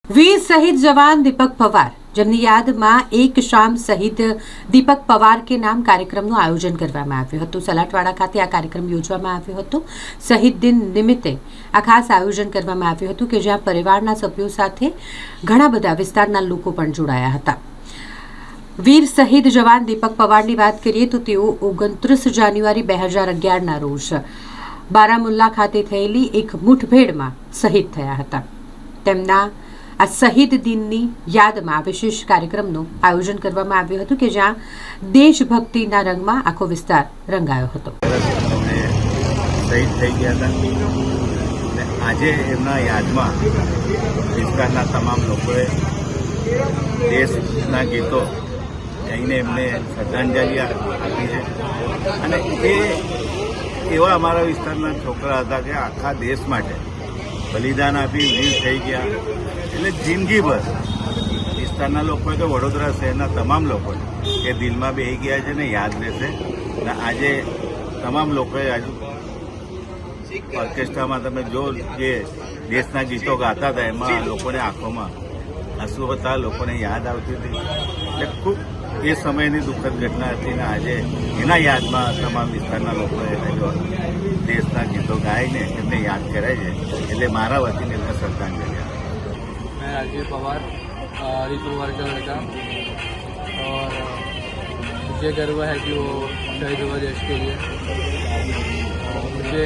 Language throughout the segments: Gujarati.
વીર શહીद जवान दीपक पवार જેમની યાદમાં એક શામ શહીદ દીપક પવાર કે નામ કાર્યક્રમનું આયોજન કરવામાં આવ્યું હતું। સલાટવાડા ખાતે આ કાર્યક્રમ યોજવામાં આવ્યો હતો। શહીદ દિન નિમિત્તે આ ખાસ આયોજન કરવામાં આવ્યું હતું કે જ્યાં પરિવારના સભ્યો સાથે ઘણા બધા વિસ્તારના લોકો પણ જોડાયા હતા। વીર શહીદ જવાન દીપક પવારની વાત કરીએ તો તેઓ 29 જાન્યુઆરી 2011ના રોજ બારામુલ્લા ખાતે થયેલી એક મુઠભેડમાં શહીદ થયા હતા। તેમના આ શહીદ દિનની યાદમાં વિશેષ કાર્યક્રમનું આયોજન કરવામાં આવ્યું હતું કે જ્યાં દેશભક્તિના રંગમાં આખો વિસ્તાર રંગાયો હતો। શહીદ થઈ ગયા હતા આજે એમના યાદમાં વિસ્તારના તમામ લોકોએ દેશના ગીતો ગાઈને એમને શ્રદ્ધાંજલિ આપી છે અને એ એવા અમારા વિસ્તારના છોકરા હતા કે આખા દેશ માટે બલિદાન આપી વીર થઈ ગયા। એટલે જિંદગીભર વિસ્તારના લોકોએ કે વડોદરા શહેરના તમામ લોકોએ એ દિલમાં બેસી ગયા છે ને યાદ રહેશે। અને આજે તમામ લોકોએ આજુ ઓર્કેસ્ટ્રામાં તમે જો જે દેશના ગીતો ગાતા હતા એમાં લોકોને આંખોમાં આંસુ હતા, લોકોને યાદ આવતી હતી। એટલે ખૂબ એ સમયની દુઃખદ ઘટના હતી ને આજે એના યાદમાં તમામ વિસ્તારના લોકોએ દેશના ગીતો ગાઈને એમને યાદ કરે છે। એટલે મારા વતીને એમને શ્રદ્ધાંજલિ આપે। मैं राजीव पवार हरी पवार का लड़का और मुझे गर्व है कि वो शहीद हुआ देश के लिए। मुझे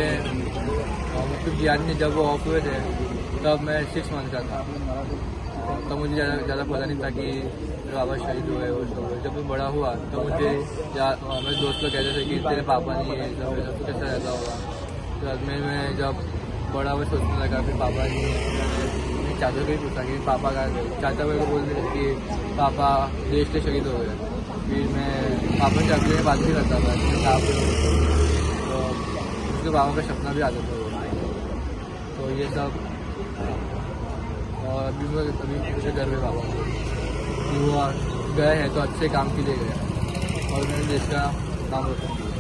मतलब जीआर में जब वो ऑफ हुए थे तब मैं 6 मंथ का था, तब मुझे ज़्यादा पता नहीं था कि बाबा शहीद हुए वो सब। जब मैं बड़ा हुआ तो मुझे मेरे दोस्त लोग कहते थे कि तेरे पापा नहीं है, सब कैसा रहता होगा। तो मैं जब बड़ा हुआ सोचने लगा फिर पापा नहीं है। चाचा को ही पूछा कि पापा का चाचा मेरे को बोलते थे कि पापा देश के शहीद हो गए। फिर मैं पापा से अगले बात भी करता था कि आप तो उसके पापा का सपना भी आता था। तो ये सब और अभी मुझे गर्व है पापा को कि वो गए हैं तो अच्छे काम के लिए गए और उन्होंने देश का नाम रोशन किया।